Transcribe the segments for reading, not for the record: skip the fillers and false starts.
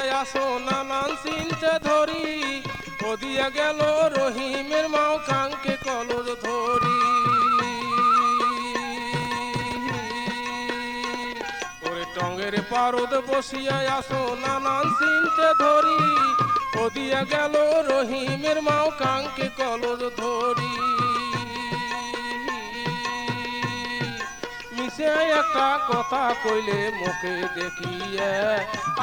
বসিয়ায় আসো নানান চিনতে ধরি, ওদিয়া গেল রহিমের মাও কাঙ্কে কলজ ধরি। ওরে টঙ্গের পারদ বসিয়ায় আসো নানান চিনতে ধরি, ওদিয়া গেল রহিমের মাও কাঙ্কে কলজ ধরি। মিশে একটা কথা কইলে মুখে দেখিয়ে,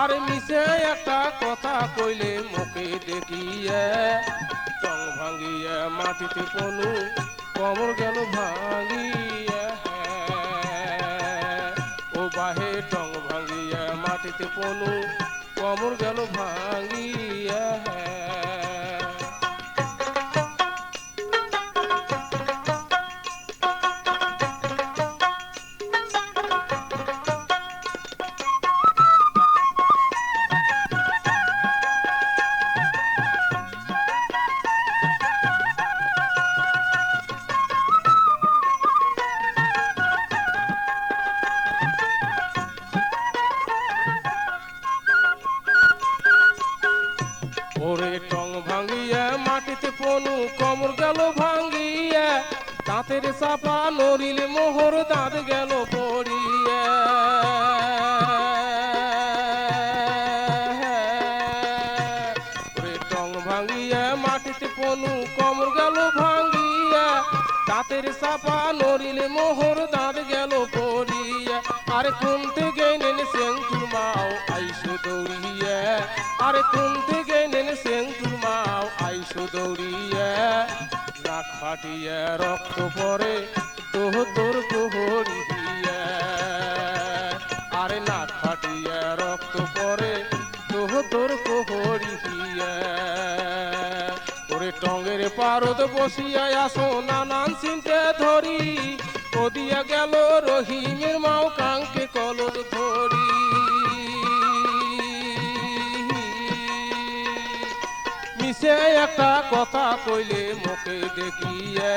আরে মিশে একটা কথা কইলে মুখে দেখিয়ে, টং ভাঙিয়ে মাটিতে পনু কমর গেল ভাঙিয়ে। ও বাহে টং ভাঙিয়ে মাটিতে পনু কমর গেল ভাঙিয়ে। ওরে টং ভাঙিয়া মাটিতে পনু কমর গেল ভাঙিয়া, দাঁতের চাপা নড়িলে মোহর দাঁত গেল পড়িয়া। ওরে টং ভাঙিয়া মাটিতে পনু কমর গেল ভাঙিয়া, দাঁতের চাপা নড়িলে মোহর দাঁত গেল পড়িয়া। আরে কুনতে গেলেন সেঙ্কুর মাও আইসো দৌড়িয়া, আরে কুনতে গেলেন সেঙ্কুর মাও আইসো দৌড়িয়া। নাক ফাটিয়া রক্ত পরে তোর কোহরি দিয়া, আরে নাক ফাটিয়া রক্ত পরে তোর কোহরি দিয়া। ওরে টঙ্গের পারদ বসিয়ায় আসো নানান চিনতে ধরি, ওদিয়া গেল রহিমের মাও কাঙ্কে কলজ ধরি। মিশে একটা কথা কইলে মুখে দেখিয়ে,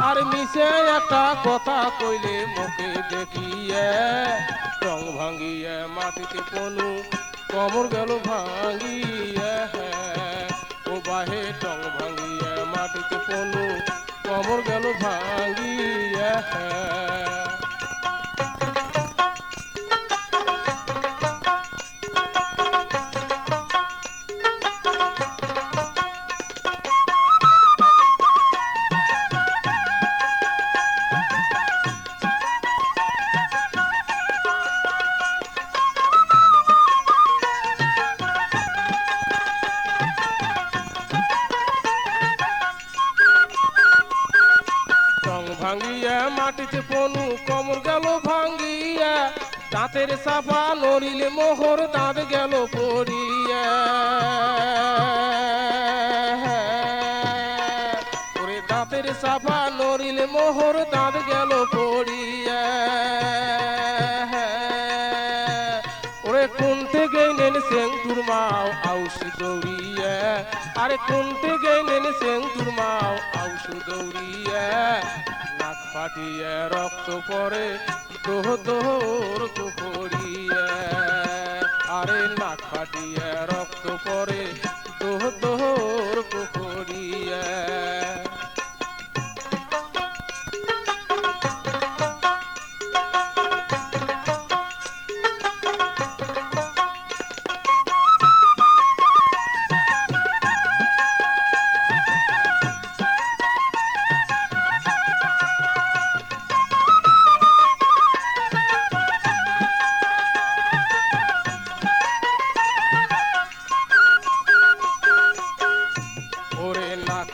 আর মিশে একটা কথা কইলে মুখে দেখিয়ে, টং ভাঙিয়ে মাটিতে পনু কমর গেল ভাঙিয়ে। ও বাহে টং ভাঙিয়ে মাটিতে পনু কমর গেল ভাঙিয়ে। ভাঙিয়া মাটিতে পনু কমর গেল ভাঙিয়া, দাঁতের চাপা নড়িলে মোহর দাঁত গেল পড়িয়া। ওরে দাঁতের চাপা নড়িলে মোহর দাঁত গেল পড়িয়া। ওরে কুনতে গেলেন সেঙ্কুর মাও আউসি দৌড়িয়া, আরে কুনতে গেলেন সেঙ্কুর মাও আউসি দৌড়িয়া। নাক ফাটিয়ে রক্ত পরে তোর কুকুরিয়া, আরে নাক ফাটিয়ে রক্ত পরে তোর কুকুরিয়া।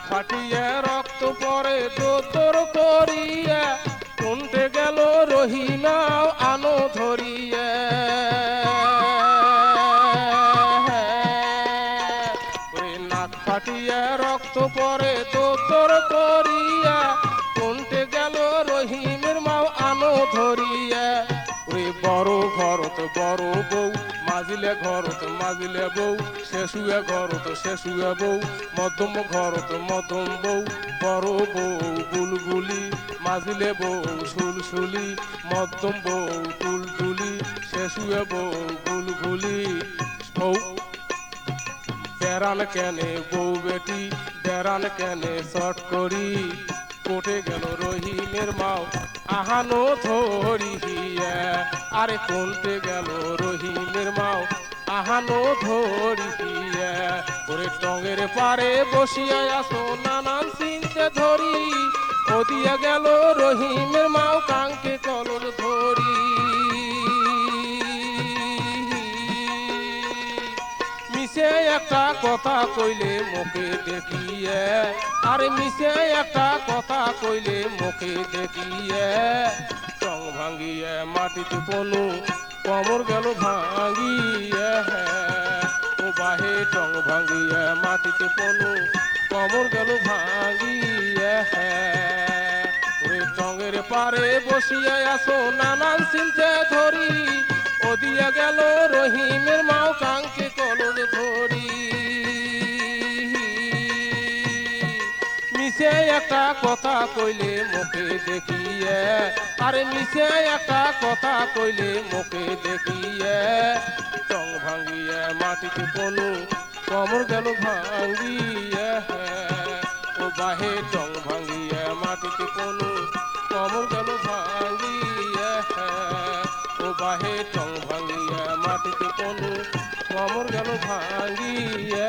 ফাটিয়ে রক্ত পরে তোর করিয়া, কোনতে গেল রহিমাও আনো ধরিয়া। নাক ফাটিয়ে রক্ত পরে তোর করিয়া, কোনতে গেল রহিমের মাও আনো ধরিয়া। ওরে বড় ঘরত বড় বউ, মাজিলে ঘরত মাজিলে বউ, শেষুয়ে ঘরত শেষুয়ে বউ, মধ্যম ঘরত মধ্যম বউ, বড় বউ বুলবুলি, মাজিলে বউ সুলসুলি, মধ্যম বউ টুলটুলি, শেষুয়ে বউ বুলবুলি। বউ বেড়ান কেনে বউ বেটি বেড়ান কেনে শট করি কোটে গেল রহিমের মাও আহানো ধরিয়া আরে কোনটে গেল রহিমের মাও আহানো ধরিয়া ওরে টঙ্গের পারে বসিয়া আসো নানান চিনতে ধরি ওদিয়া গেল রহিমের মাও কাঙ্কে কলর ধরি মিশে একটা কথা কইলে মুখে দেখিয়ে আরে মিশে একটা কথা কইলে মুখে দেখিয়ে টং ভাঙ্গিয়ে মাটিতে পনু কমর গেল ভাঙ্গিয়ে ও বাহে টং ভাঙ্গিয়ে মাটিতে পনু কমর গেল ভাঙ্গিয়ে ওরে টঙ্গের পারে বসিয়া আসো নানান চিনতে ধরি ওদিয়া গেল রহিমের মাও কাঙ্কে কলর ধরি মিশে একটা কথা কইলে মুখে দেখিয়ে আরে মিশে একটা কথা কইলে মুখে দেখিয়ে টং ভাঙ্গিয়ে মাটিতে পনু কমর গেল ভাঙ্গিয়ে ও বাহে টং ভাঙ্গিয়ে মাটিতে পনু কমর গেল ভাঙ্গিয়ে ও বাহে টং ভাঙ্গিয়ে মাটিতে পনু কমর গেল ভাঙ্গিয়ে